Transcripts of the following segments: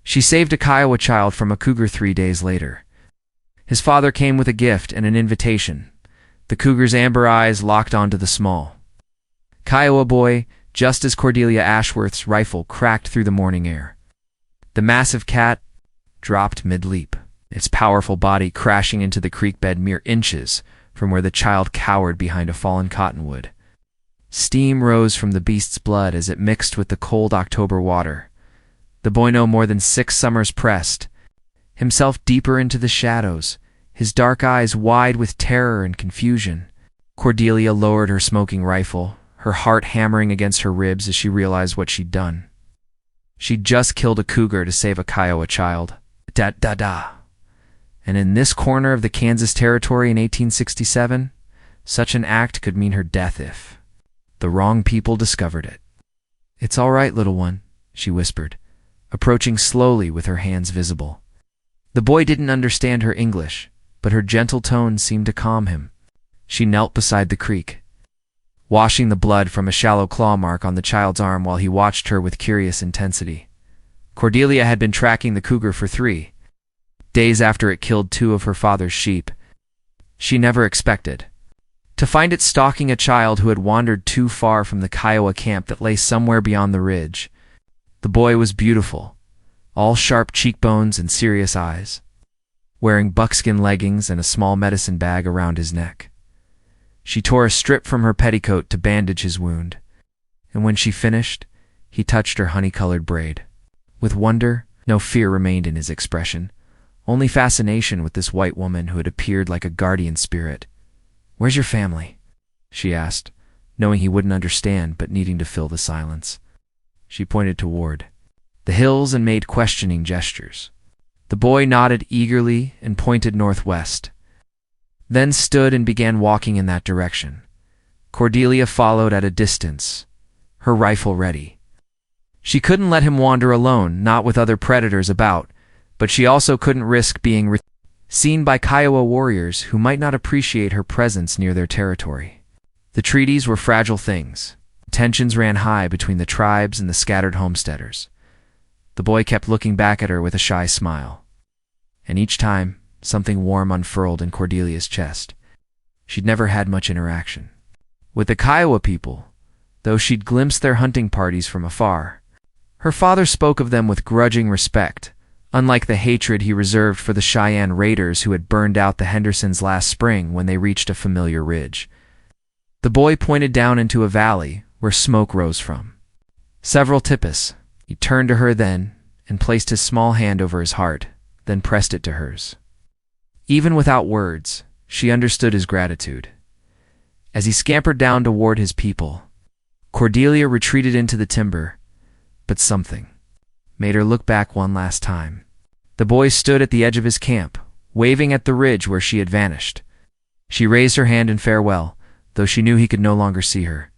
She saved a Kiowa child from a cougar 3 days later. His father came with a gift and an invitation. The cougar's amber eyes locked onto the small Kiowa boy just as Cordelia Ashworth's rifle cracked through the morning air. The massive cat dropped mid-leap, its powerful body crashing into the creek bed mere inches from where the child cowered behind a fallen cottonwood. Steam rose from the beast's blood as it mixed with the cold October water. The boy no more than 6 summers pressed, himself deeper into the shadows, his dark eyes wide with terror and confusion. Cordelia lowered her smoking rifle, her heart hammering against her ribs as she realized what she'd done. She'd just killed a cougar to save a Kiowa child. Da-da-da. And in this corner of the Kansas Territory in 1867, such an act could mean her death if the wrong people discovered it. "It's all right, little one," she whispered, approaching slowly with her hands visible. The boy didn't understand her English, but her gentle tone seemed to calm him. She knelt beside the creek, washing the blood from a shallow claw mark on the child's arm while he watched her with curious intensity. Cordelia had been tracking the cougar for 3 days after it killed 2 of her father's sheep. She never expected to find it stalking a child who had wandered too far from the Kiowa camp that lay somewhere beyond the ridge. The boy was beautiful, all sharp cheekbones and serious eyes, wearing buckskin leggings and a small medicine bag around his neck. She tore a strip from her petticoat to bandage his wound, and when she finished, he touched her honey-colored braid. With wonder, no fear remained in his expression, only fascination with this white woman who had appeared like a guardian spirit. "Where's your family?" she asked, knowing he wouldn't understand but needing to fill the silence. She pointed toward the hills and made questioning gestures. The boy nodded eagerly and pointed northwest, then stood and began walking in that direction. Cordelia followed at a distance, her rifle ready. She couldn't let him wander alone, not with other predators about, but she also couldn't risk being seen by Kiowa warriors who might not appreciate her presence near their territory. The treaties were fragile things. Tensions ran high between the tribes and the scattered homesteaders. The boy kept looking back at her with a shy smile, and each time, something warm unfurled in Cordelia's chest. She'd never had much interaction with the Kiowa people, though she'd glimpsed their hunting parties from afar. Her father spoke of them with grudging respect, unlike the hatred he reserved for the Cheyenne raiders who had burned out the Hendersons last spring when they reached a familiar ridge. The boy pointed down into a valley where smoke rose from several tipis. He turned to her then and placed his small hand over his heart, then pressed it to hers. Even without words, she understood his gratitude. As he scampered down toward his people, Cordelia retreated into the timber, but something made her look back one last time. The boy stood at the edge of his camp, waving at the ridge where she had vanished. She raised her hand in farewell, though she knew he could no longer see her.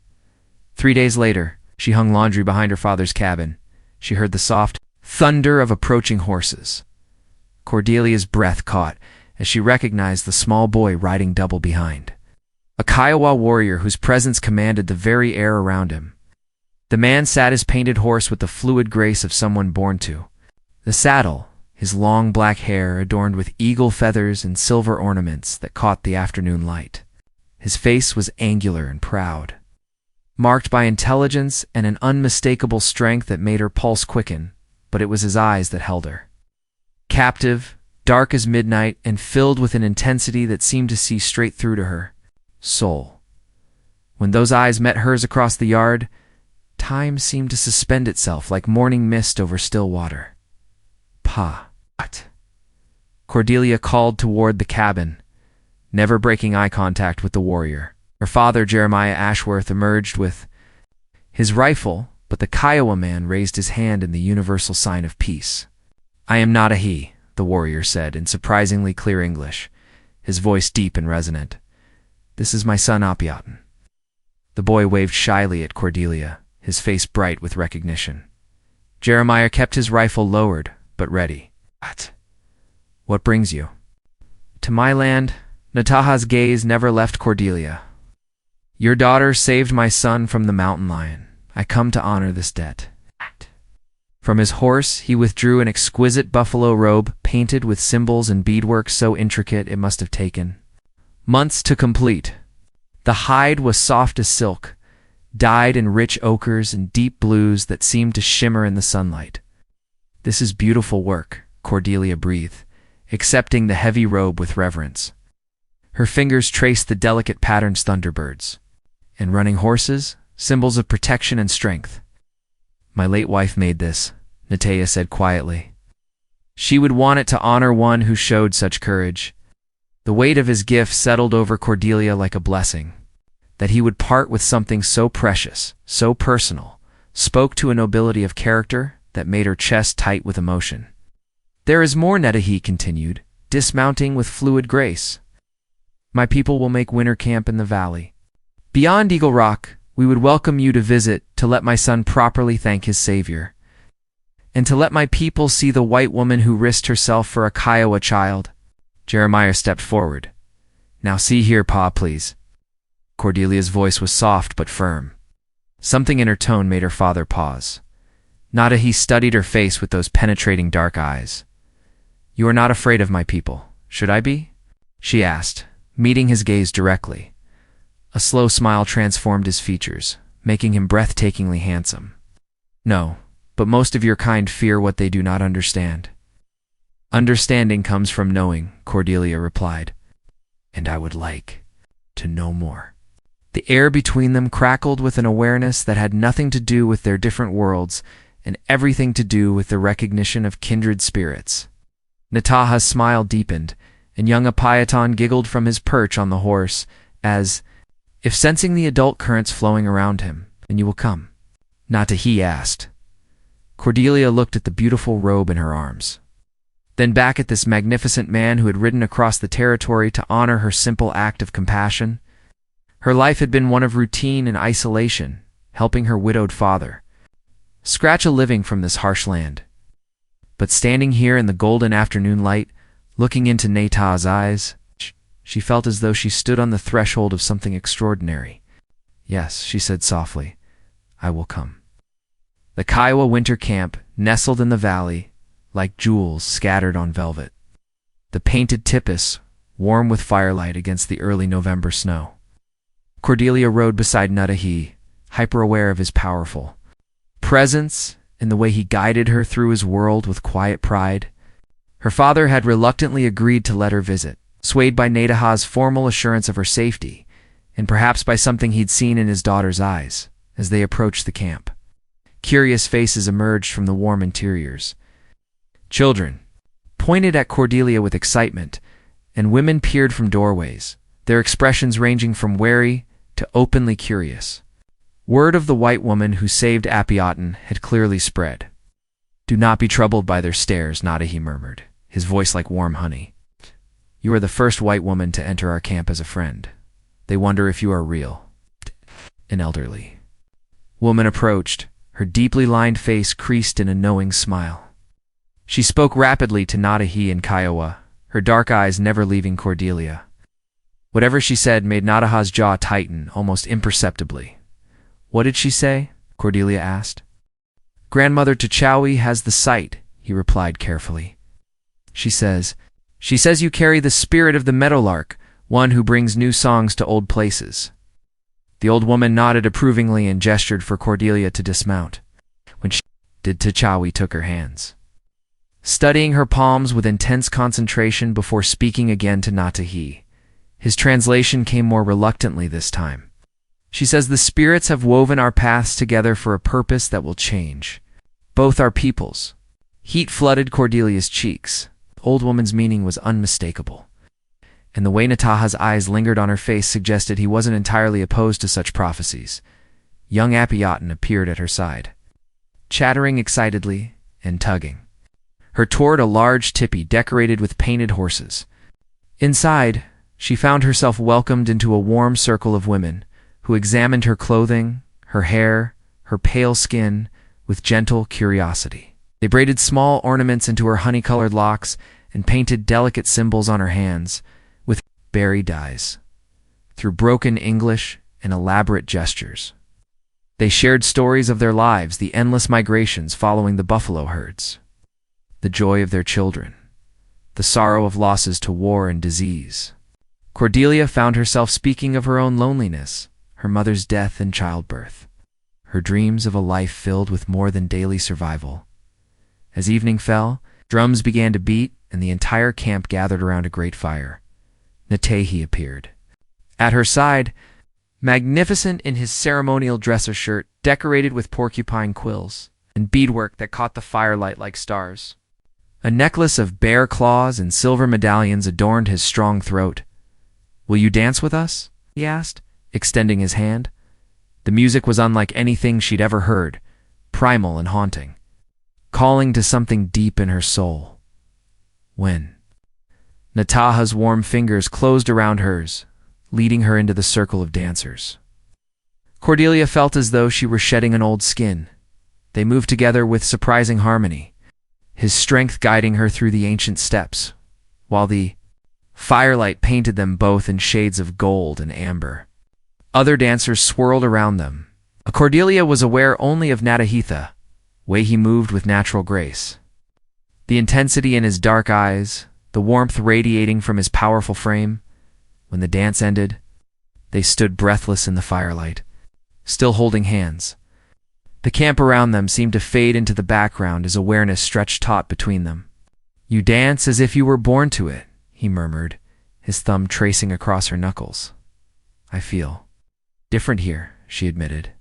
3 days later, she hung laundry behind her father's cabin. She heard the soft thunder of approaching horses. Cordelia's breath caught as she recognized the small boy riding double behind, a Kiowa warrior whose presence commanded the very air around him. The man sat his painted horse with the fluid grace of someone born to the saddle, his long black hair adorned with eagle feathers and silver ornaments that caught the afternoon light. His face was angular and proud, marked by intelligence and an unmistakable strength that made her pulse quicken, but it was his eyes that held her. Captive, dark as midnight, and filled with an intensity that seemed to see straight through to her soul. When those eyes met hers across the yard, time seemed to suspend itself like morning mist over still water. "Pa." Cordelia called toward the cabin, never breaking eye contact with the warrior. Her father, Jeremiah Ashworth, emerged with his rifle, but the Kiowa man raised his hand in the universal sign of peace. "I am not a he," the warrior said in surprisingly clear English, his voice deep and resonant. "This is my son Apiatin." The boy waved shyly at Cordelia, his face bright with recognition. Jeremiah kept his rifle lowered, but ready. "What brings you?" "To my land." Nataha's gaze never left Cordelia. "Your daughter saved my son from the mountain lion. I come to honor this debt." From his horse he withdrew an exquisite buffalo robe painted with symbols and beadwork so intricate it must have taken months to complete. The hide was soft as silk, dyed in rich ochres and deep blues that seemed to shimmer in the sunlight. "This is beautiful work," Cordelia breathed, accepting the heavy robe with reverence. Her fingers traced the delicate patterns thunderbirds. "And running horses, symbols of protection and strength." "My late wife made this," Natea said quietly. "She would want it to honor one who showed such courage." The weight of his gift settled over Cordelia like a blessing. That he would part with something so precious, so personal, spoke to a nobility of character that made her chest tight with emotion. "There is more," Netahi continued, dismounting with fluid grace. "My people will make winter camp in the valley. Beyond Eagle Rock, we would welcome you to visit to let my son properly thank his Savior, and to let my people see the white woman who risked herself for a Kiowa child." Jeremiah stepped forward. "Now see here, Pa, please." Cordelia's voice was soft but firm. Something in her tone made her father pause. Natahi studied her face with those penetrating dark eyes. "You are not afraid of my people, should I be?" she asked, meeting his gaze directly. A slow smile transformed his features, making him breathtakingly handsome. "No, but most of your kind fear what they do not understand." "Understanding comes from knowing," Cordelia replied. "And I would like to know more." The air between them crackled with an awareness that had nothing to do with their different worlds and everything to do with the recognition of kindred spirits. Nataha's smile deepened, and young Apayaton giggled from his perch on the horse, as if sensing the adult currents flowing around him. "And you will come?" Natahi asked. Cordelia looked at the beautiful robe in her arms, then back at this magnificent man who had ridden across the territory to honor her simple act of compassion. Her life had been one of routine and isolation, helping her widowed father scratch a living from this harsh land. But standing here in the golden afternoon light, looking into Nata's eyes, she felt as though she stood on the threshold of something extraordinary. "Yes," she said softly, "I will come." The Kiowa winter camp nestled in the valley, like jewels scattered on velvet. The painted tipis, warm with firelight against the early November snow. Cordelia rode beside Natahi, hyper-aware of his powerful presence and the way he guided her through his world with quiet pride. Her father had reluctantly agreed to let her visit, swayed by Nataha's formal assurance of her safety, and perhaps by something he'd seen in his daughter's eyes as they approached the camp. Curious faces emerged from the warm interiors. Children pointed at Cordelia with excitement, and women peered from doorways, their expressions ranging from wary to openly curious. Word of the white woman who saved Apiaton had clearly spread. "Do not be troubled by their stares," Natahi murmured, his voice like warm honey. "You are the first white woman to enter our camp as a friend. They wonder if you are real." An elderly woman approached, her deeply lined face creased in a knowing smile. She spoke rapidly to Natahi and Kiowa, her dark eyes never leaving Cordelia. Whatever she said made Nataha's jaw tighten almost imperceptibly. "What did she say?" Cordelia asked. "Grandmother T'Chawi has the sight," he replied carefully. She says you carry the spirit of the meadowlark, one who brings new songs to old places." The old woman nodded approvingly and gestured for Cordelia to dismount. When she did, T'Chawi took her hands, studying her palms with intense concentration before speaking again to Natahi. His translation came more reluctantly this time. She says the spirits have woven our paths together for a purpose that will change both our peoples. Heat flooded Cordelia's cheeks. The old woman's meaning was unmistakable, and the way Nataha's eyes lingered on her face suggested he wasn't entirely opposed to such prophecies. Young Apiaton appeared at her side, chattering excitedly and tugging her toward a large tipi decorated with painted horses. Inside, she found herself welcomed into a warm circle of women who examined her clothing, her hair, her pale skin with gentle curiosity. They braided small ornaments into her honey-colored locks and painted delicate symbols on her hands with berry dyes, through broken English and elaborate gestures. They shared stories of their lives, the endless migrations following the buffalo herds, the joy of their children, the sorrow of losses to war and disease. Cordelia found herself speaking of her own loneliness, her mother's death and childbirth, her dreams of a life filled with more than daily survival. As evening fell, drums began to beat, and the entire camp gathered around a great fire. Natahi appeared. At her side, magnificent in his ceremonial dresser shirt decorated with porcupine quills and beadwork that caught the firelight like stars. A necklace of bear claws and silver medallions adorned his strong throat. "Will you dance with us?" he asked, extending his hand. The music was unlike anything she'd ever heard, primal and haunting, calling to something deep in her soul. When Nataha's warm fingers closed around hers, leading her into the circle of dancers. Cordelia felt as though she were shedding an old skin. They moved together with surprising harmony, his strength guiding her through the ancient steps, while the firelight painted them both in shades of gold and amber. Other dancers swirled around them. Cordelia was aware only of Natahitha, way he moved with natural grace. The intensity in his dark eyes, the warmth radiating from his powerful frame. When the dance ended, they stood breathless in the firelight, still holding hands. The camp around them seemed to fade into the background as awareness stretched taut between them. "You dance as if you were born to it," he murmured, his thumb tracing across her knuckles. "I feel different here," she admitted.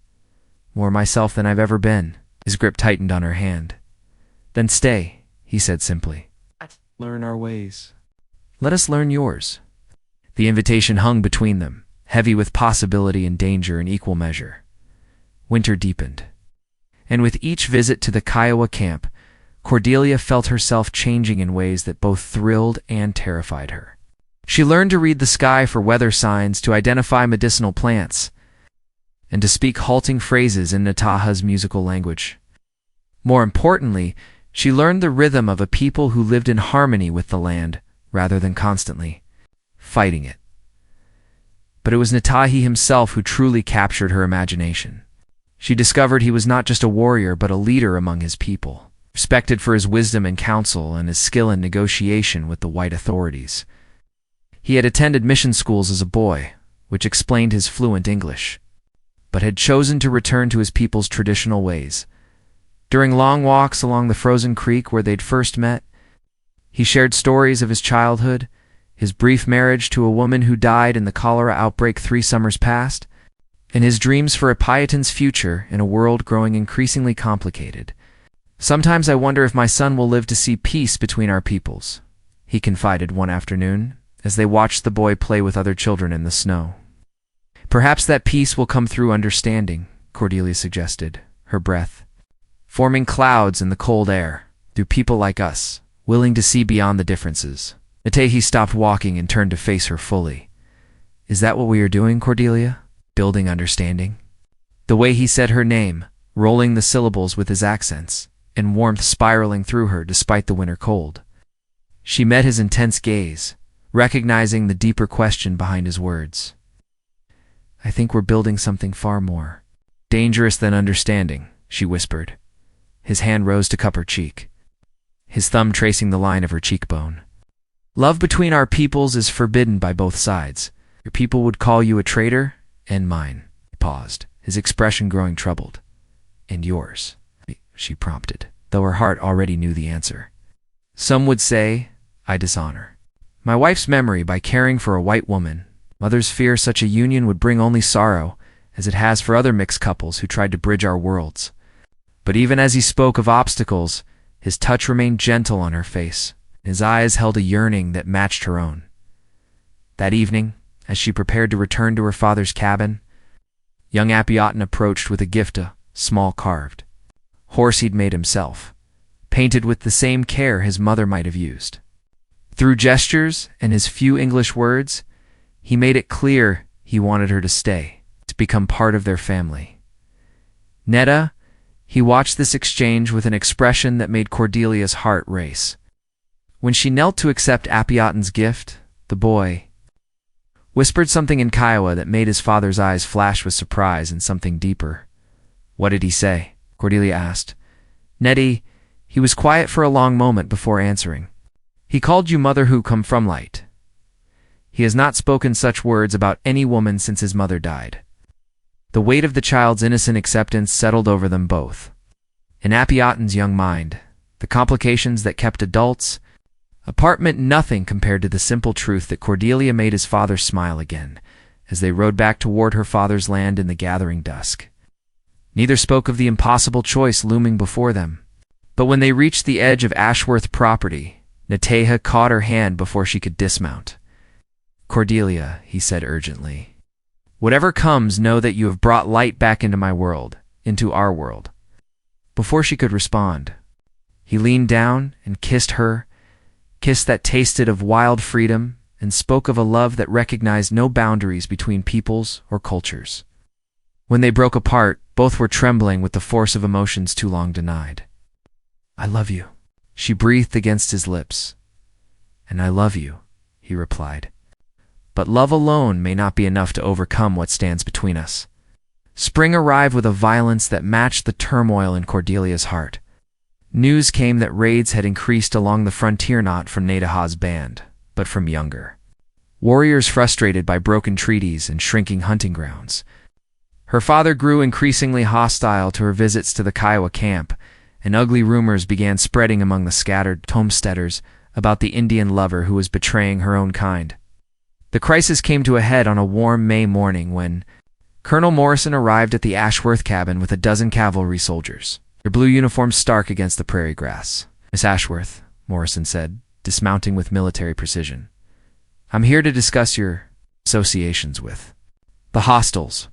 "More myself than I've ever been." His grip tightened on her hand. "Then stay," he said simply. "Learn our ways." "Let us learn yours." The invitation hung between them, heavy with possibility and danger in equal measure. Winter deepened, and with each visit to the Kiowa camp, Cordelia felt herself changing in ways that both thrilled and terrified her. She learned to read the sky for weather signs, to identify medicinal plants, and to speak halting phrases in Nataha's musical language. More importantly, she learned the rhythm of a people who lived in harmony with the land rather than constantly fighting it. But it was Natahi himself who truly captured her imagination. She discovered he was not just a warrior but a leader among his people, respected for his wisdom and counsel and his skill in negotiation with the white authorities. He had attended mission schools as a boy, which explained his fluent English, but had chosen to return to his people's traditional ways. During long walks along the frozen creek where they'd first met, he shared stories of his childhood, his brief marriage to a woman who died in the cholera outbreak 3 summers past, and his dreams for a Pietan's future in a world growing increasingly complicated. "Sometimes I wonder if my son will live to see peace between our peoples," he confided one afternoon, as they watched the boy play with other children in the snow. "Perhaps that peace will come through understanding," Cordelia suggested, her breath forming clouds in the cold air, through people like us, willing to see beyond the differences. Natahi stopped walking and turned to face her fully. "Is that what we are doing, Cordelia? Building understanding?" The way he said her name, rolling the syllables with his accents, and warmth spiraling through her despite the winter cold. She met his intense gaze, recognizing the deeper question behind his words. "I think we're building something far more dangerous than understanding," she whispered. His hand rose to cup her cheek, his thumb tracing the line of her cheekbone. "Love between our peoples is forbidden by both sides. Your people would call you a traitor, and mine." He paused, his expression growing troubled. "And yours," she prompted, though her heart already knew the answer. "Some would say I dishonor my wife's memory by caring for a white woman. Others fear such a union would bring only sorrow, as it has for other mixed couples who tried to bridge our worlds." But even as he spoke of obstacles, his touch remained gentle on her face. His eyes held a yearning that matched her own. That evening, as she prepared to return to her father's cabin, young Apiatin approached with a gift, a small carved horse he'd made himself, painted with the same care his mother might have used. Through gestures and his few English words, he made it clear he wanted her to stay, to become part of their family. Netta, he watched this exchange with an expression that made Cordelia's heart race. When she knelt to accept Apiatin's gift, the boy whispered something in Kiowa that made his father's eyes flash with surprise and something deeper, What did he say? Cordelia asked. Nettie, he was quiet for a long moment before answering. He called you mother who come from light. He has not spoken such words about any woman since his mother died. The weight of the child's innocent acceptance settled over them both. In Apiatin's young mind, the complications that kept adults apart meant nothing compared to the simple truth that Cordelia made his father smile again as they rode back toward her father's land in the gathering dusk. Neither spoke of the impossible choice looming before them. But when they reached the edge of Ashworth property, Nateha caught her hand before she could dismount. Cordelia, he said urgently, whatever comes, know that you have brought light back into my world, into our world. Before she could respond, he leaned down and kissed her, kiss that tasted of wild freedom, and spoke of a love that recognized no boundaries between peoples or cultures. When they broke apart, both were trembling with the force of emotions too long denied. I love you, she breathed against his lips. And I love you, he replied. But love alone may not be enough to overcome what stands between us. Spring arrived with a violence that matched the turmoil in Cordelia's heart. News came that raids had increased along the frontier, not from Nadaha's band, but from younger warriors frustrated by broken treaties and shrinking hunting grounds. Her father grew increasingly hostile to her visits to the Kiowa camp, and ugly rumors began spreading among the scattered homesteaders about the Indian lover who was betraying her own kind. The crisis came to a head on a warm May morning when Colonel Morrison arrived at the Ashworth cabin with a dozen cavalry soldiers, their blue uniforms stark against the prairie grass. Miss Ashworth, Morrison said, dismounting with military precision, I'm here to discuss your associations with the hostiles.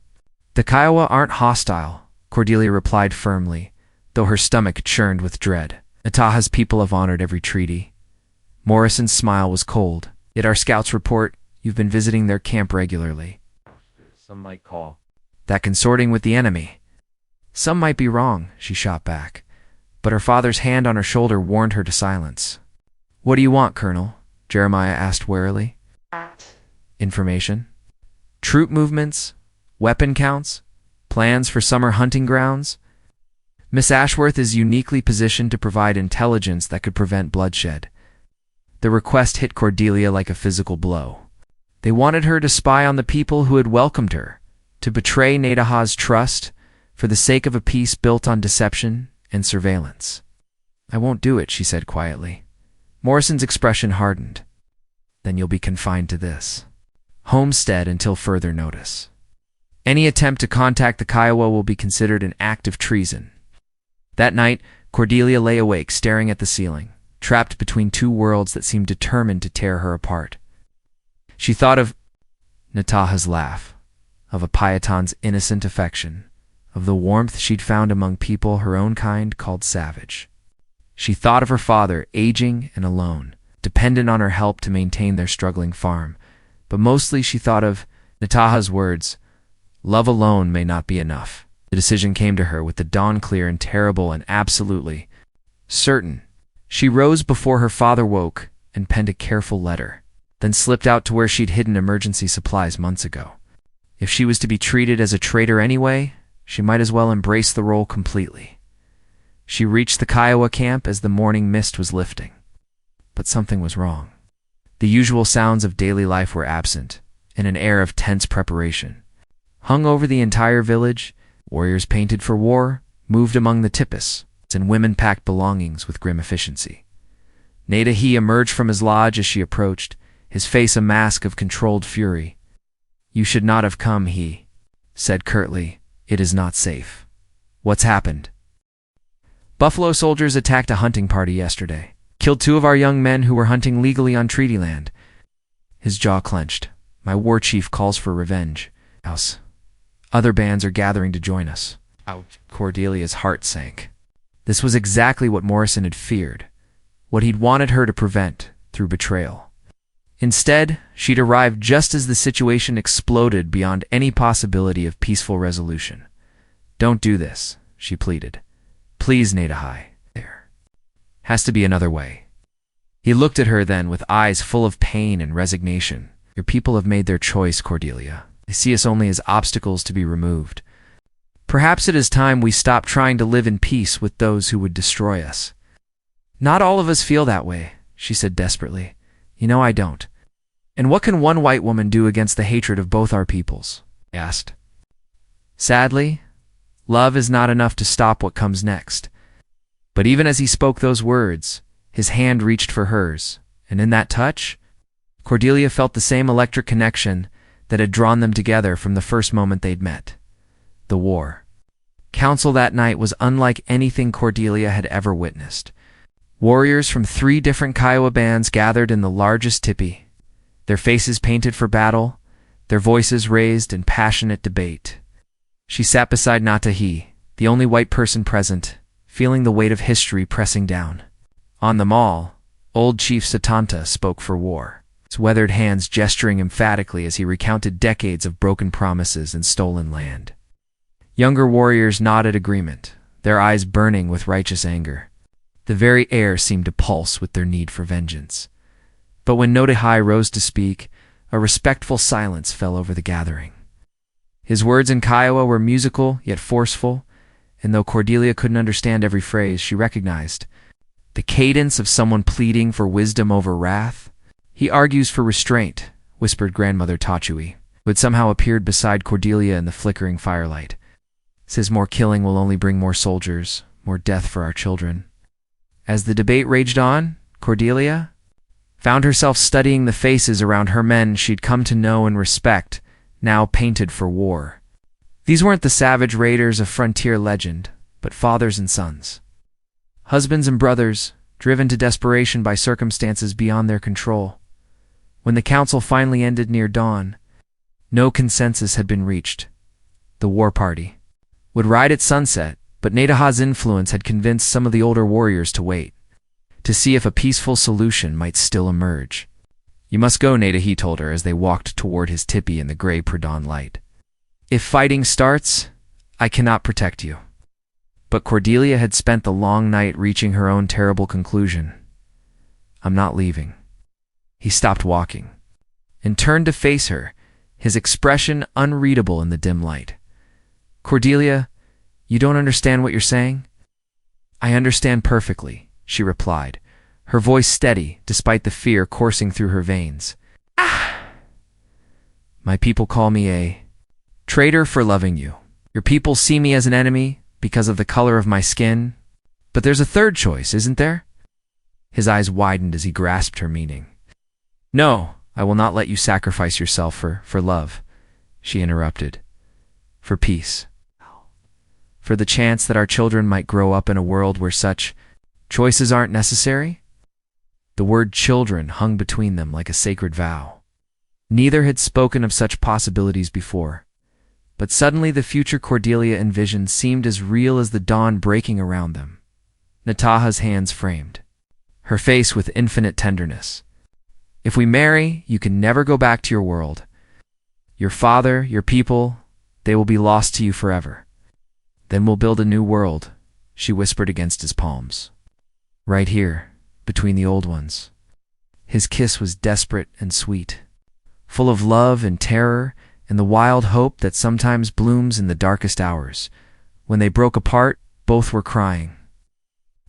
The Kiowa aren't hostile, Cordelia replied firmly, though her stomach churned with dread. Nataha's people have honored every treaty. Morrison's smile was cold. Yet our scouts report you've been visiting their camp regularly. Some might call that consorting with the enemy. Some might be wrong, she shot back, but her father's hand on her shoulder warned her to silence. What do you want, Colonel? Jeremiah asked warily. Information? Troop movements? Weapon counts? Plans for summer hunting grounds? Miss Ashworth is uniquely positioned to provide intelligence that could prevent bloodshed. The request hit Cordelia like a physical blow. They wanted her to spy on the people who had welcomed her, to betray Nadaha's trust for the sake of a peace built on deception and surveillance. I won't do it, she said quietly. Morrison's expression hardened. Then you'll be confined to this homestead until further notice. Any attempt to contact the Kiowa will be considered an act of treason. That night, Cordelia lay awake, staring at the ceiling, trapped between two worlds that seemed determined to tear her apart. She thought of Nataha's laugh, of Apiatin's innocent affection, of the warmth she'd found among people her own kind called savage. She thought of her father, aging and alone, dependent on her help to maintain their struggling farm. But mostly she thought of Nataha's words, love alone may not be enough. The decision came to her with the dawn clear and terrible and absolutely certain. She rose before her father woke and penned a careful letter, then slipped out to where she'd hidden emergency supplies months ago. If she was to be treated as a traitor anyway, she might as well embrace the role completely. She reached the Kiowa camp as the morning mist was lifting. But something was wrong. The usual sounds of daily life were absent, and an air of tense preparation hung over the entire village. Warriors painted for war moved among the tipis, and women packed belongings with grim efficiency. Nadahi emerged from his lodge as she approached, his face a mask of controlled fury. You should not have come, he said curtly. It is not safe. What's happened? Buffalo soldiers attacked a hunting party yesterday. Killed 2 of our young men who were hunting legally on treaty land. His jaw clenched. My war chief calls for revenge. House. Other bands are gathering to join us. Ouch. Cordelia's heart sank. This was exactly what Morrison had feared, what he'd wanted her to prevent through betrayal. Instead, she'd arrived just as the situation exploded beyond any possibility of peaceful resolution. Don't do this, she pleaded. Please, Nadahi. There has to be another way. He looked at her then with eyes full of pain and resignation. Your people have made their choice, Cordelia. They see us only as obstacles to be removed. Perhaps it is time we stop trying to live in peace with those who would destroy us." "Not all of us feel that way," she said desperately. "You know I don't." "And what can one white woman do against the hatred of both our peoples?" I asked. "Sadly, love is not enough to stop what comes next." But even as he spoke those words, his hand reached for hers, and in that touch, Cordelia felt the same electric connection that had drawn them together from the first moment they'd met. The war. Council that night was unlike anything Cordelia had ever witnessed. Warriors from 3 different Kiowa bands gathered in the largest tipi, their faces painted for battle, their voices raised in passionate debate. She sat beside Natahi, the only white person present, feeling the weight of history pressing down. On them all, old Chief Satanta spoke for war, his weathered hands gesturing emphatically as he recounted decades of broken promises and stolen land. Younger warriors nodded agreement, their eyes burning with righteous anger. The very air seemed to pulse with their need for vengeance. But when Notahai rose to speak, a respectful silence fell over the gathering. His words in Kiowa were musical yet forceful, and though Cordelia couldn't understand every phrase, she recognized the cadence of someone pleading for wisdom over wrath. "He argues for restraint," whispered Grandmother Tachui, who had somehow appeared beside Cordelia in the flickering firelight. "Says more killing will only bring more soldiers, more death for our children." As the debate raged on, Cordelia found herself studying the faces around her men she'd come to know and respect, now painted for war. These weren't the savage raiders of frontier legend, but fathers and sons. Husbands and brothers, driven to desperation by circumstances beyond their control. When the council finally ended near dawn, no consensus had been reached. The war party would ride at sunset, but Nataha's influence had convinced some of the older warriors to wait, to see if a peaceful solution might still emerge. "You must go," Natahi told her as they walked toward his tipi in the gray pre-dawn light. "If fighting starts, I cannot protect you." But Cordelia had spent the long night reaching her own terrible conclusion. "I'm not leaving." He stopped walking and turned to face her, his expression unreadable in the dim light. "Cordelia, you don't understand what you're saying?" "I understand perfectly," she replied, her voice steady despite the fear coursing through her veins. "My people call me a traitor for loving you. Your people see me as an enemy because of the color of my skin. But there's a third choice, isn't there?" His eyes widened as he grasped her meaning. "No, I will not let you sacrifice yourself for love," she interrupted. "For peace. For the chance that our children might grow up in a world where such choices aren't necessary." The word children hung between them like a sacred vow. Neither had spoken of such possibilities before, but suddenly the future Cordelia envisioned seemed as real as the dawn breaking around them. Nataha's hands framed, her face with infinite tenderness. "If we marry, you can never go back to your world. Your father, your people, they will be lost to you forever. Then we'll build a new world," she whispered against his palms. "Right here, between the old ones." His kiss was desperate and sweet, full of love and terror and the wild hope that sometimes blooms in the darkest hours. When they broke apart, both were crying.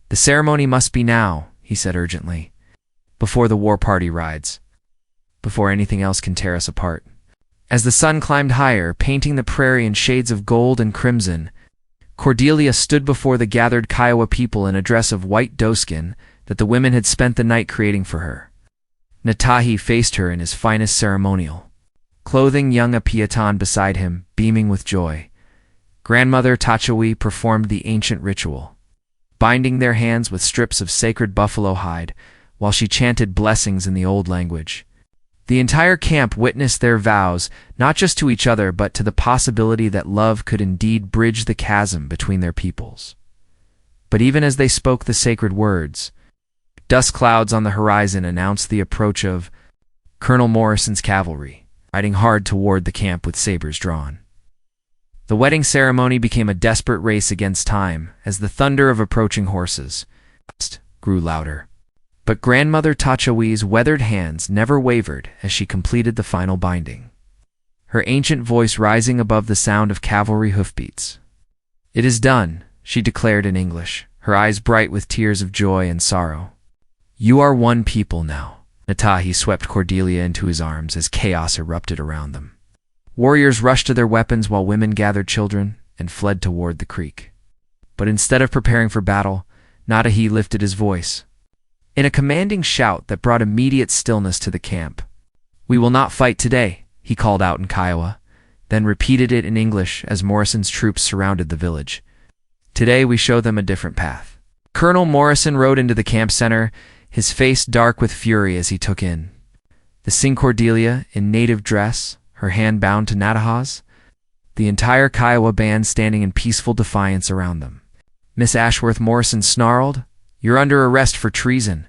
"The ceremony must be now," he said urgently, "before the war party rides, before anything else can tear us apart." As the sun climbed higher, painting the prairie in shades of gold and crimson, Cordelia stood before the gathered Kiowa people in a dress of white doeskin that the women had spent the night creating for her. Natahi faced her in his finest ceremonial, clothing young Apiatan beside him, beaming with joy. Grandmother Tachui performed the ancient ritual, binding their hands with strips of sacred buffalo hide, while she chanted blessings in the old language. The entire camp witnessed their vows, not just to each other, but to the possibility that love could indeed bridge the chasm between their peoples. But even as they spoke the sacred words, dust clouds on the horizon announced the approach of Colonel Morrison's cavalry, riding hard toward the camp with sabers drawn. The wedding ceremony became a desperate race against time as the thunder of approaching horses grew louder. But Grandmother Tachawi's weathered hands never wavered as she completed the final binding, her ancient voice rising above the sound of cavalry hoofbeats. "It is done," she declared in English, her eyes bright with tears of joy and sorrow. "You are one people now." Natahi swept Cordelia into his arms as chaos erupted around them. Warriors rushed to their weapons while women gathered children and fled toward the creek. But instead of preparing for battle, Natahi lifted his voice in a commanding shout that brought immediate stillness to the camp. "We will not fight today," he called out in Kiowa, then repeated it in English as Morrison's troops surrounded the village. "Today we show them a different path." Colonel Morrison rode into the camp center, his face dark with fury as he took in the Sing Cordelia in native dress, her hand bound to Nataha's, the entire Kiowa band standing in peaceful defiance around them. Miss Ashworth, Morrison snarled, "You're under arrest for treason."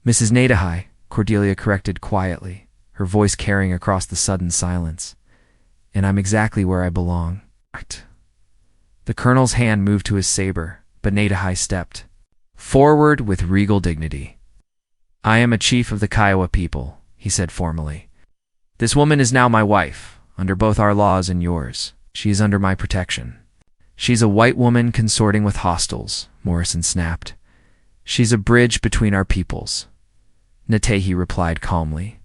"Mrs. Natahi," Cordelia corrected quietly, her voice carrying across the sudden silence. "And I'm exactly where I belong." The colonel's hand moved to his saber, but Natahi stepped forward with regal dignity. "I am a chief of the Kiowa people," he said formally. "This woman is now my wife, under both our laws and yours. She is under my protection." "She's a white woman consorting with hostiles," Morrison snapped. "She's a bridge between our peoples," Natahi replied calmly.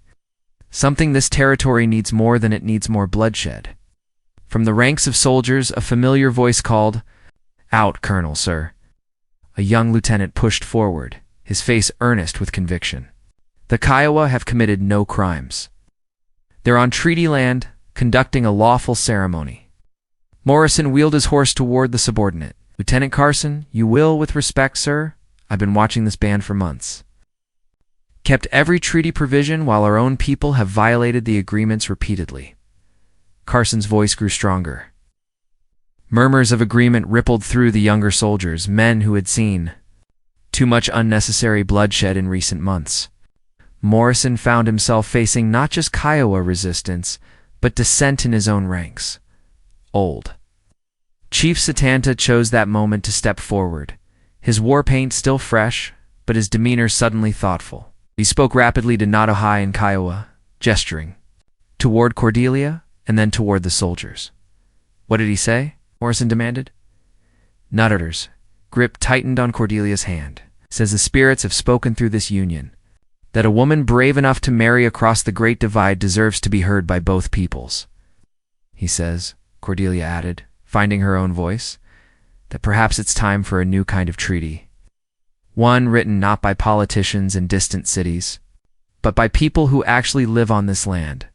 "Something this territory needs more than it needs more bloodshed." From the ranks of soldiers, a familiar voice called, "Out, Colonel, sir." A young lieutenant pushed forward, his face earnest with conviction. "The Kiowa have committed no crimes. They're on treaty land, conducting a lawful ceremony." Morrison wheeled his horse toward the subordinate. "Lieutenant Carson, you will, with respect, sir. I've been watching this band for months. Kept every treaty provision while our own people have violated the agreements repeatedly." Carson's voice grew stronger. Murmurs of agreement rippled through the younger soldiers, men who had seen too much unnecessary bloodshed in recent months. Morrison found himself facing not just Kiowa resistance, but dissent in his own ranks. Old Chief Satanta chose that moment to step forward, his war paint still fresh, but his demeanor suddenly thoughtful. He spoke rapidly to Natahi and Kiowa, gesturing toward Cordelia and then toward the soldiers. "What did he say?" Morrison demanded. "Nutters," grip tightened on Cordelia's hand, "says the spirits have spoken through this union, that a woman brave enough to marry across the Great Divide deserves to be heard by both peoples. He says," Cordelia added, finding her own voice, "that perhaps it's time for a new kind of treaty. One written not by politicians in distant cities, but by people who actually live on this land."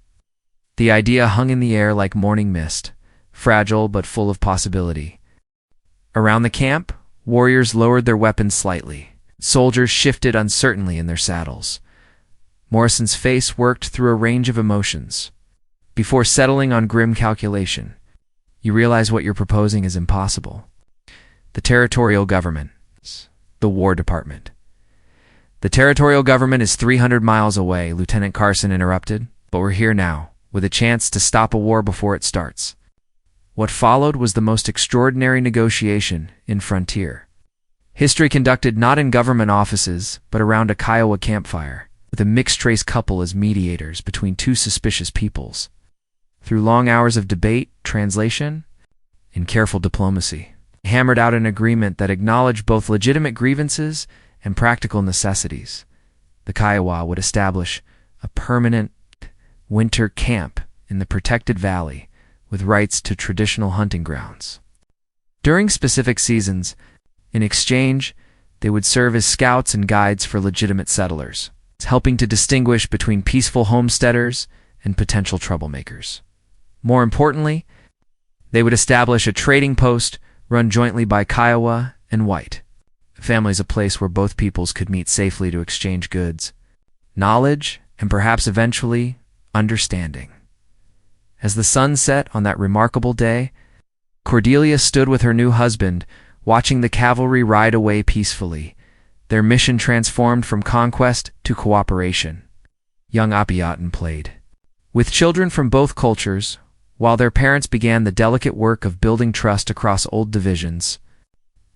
The idea hung in the air like morning mist, fragile but full of possibility. Around the camp, warriors lowered their weapons slightly. Soldiers shifted uncertainly in their saddles. Morrison's face worked through a range of emotions. Before settling on grim calculation, "You realize what you're proposing is impossible." The territorial government. The War Department. "The territorial government is 300 miles away," Lieutenant Carson interrupted, "but we're here now, with a chance to stop a war before it starts." What followed was the most extraordinary negotiation in frontier history, conducted not in government offices, but around a Kiowa campfire, with a mixed-race couple as mediators between two suspicious peoples. Through long hours of debate, translation, and careful diplomacy, they hammered out an agreement that acknowledged both legitimate grievances and practical necessities. The Kiowa would establish a permanent winter camp in the protected valley, with rights to traditional hunting grounds. During specific seasons, in exchange, they would serve as scouts and guides for legitimate settlers, helping to distinguish between peaceful homesteaders and potential troublemakers. More importantly, they would establish a trading post run jointly by Kiowa and White. A family is a place where both peoples could meet safely to exchange goods, knowledge, and perhaps eventually, understanding. As the sun set on that remarkable day, Cordelia stood with her new husband, watching the cavalry ride away peacefully, their mission transformed from conquest to cooperation. Young Apiatin played with children from both cultures, while their parents began the delicate work of building trust across old divisions.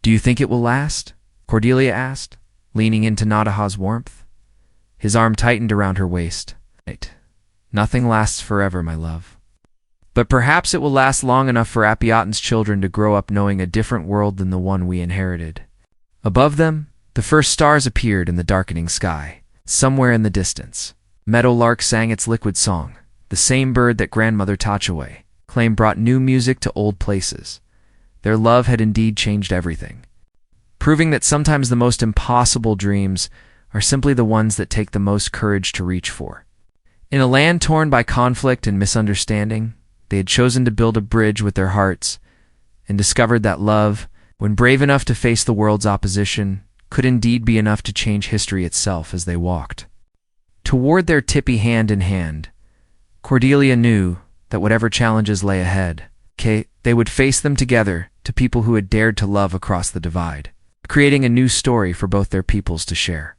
"Do you think it will last?" Cordelia asked, leaning into Nataha's warmth. His arm tightened around her waist. "Nothing lasts forever, my love." But perhaps it will last long enough for Apiatin's children to grow up knowing a different world than the one we inherited. Above them, the first stars appeared in the darkening sky. Somewhere in the distance, meadowlark sang its liquid song, the same bird that grandmother Tachaway claimed brought new music to old places. Their love had indeed changed everything, proving that sometimes the most impossible dreams are simply the ones that take the most courage to reach for. In a land torn by conflict and misunderstanding, they had chosen to build a bridge with their hearts and discovered that love, when brave enough to face the world's opposition, could indeed be enough to change history itself as they walked toward their tippy hand in hand. Cordelia knew that whatever challenges lay ahead, they would face them together to people who had dared to love across the divide, creating a new story for both their peoples to share.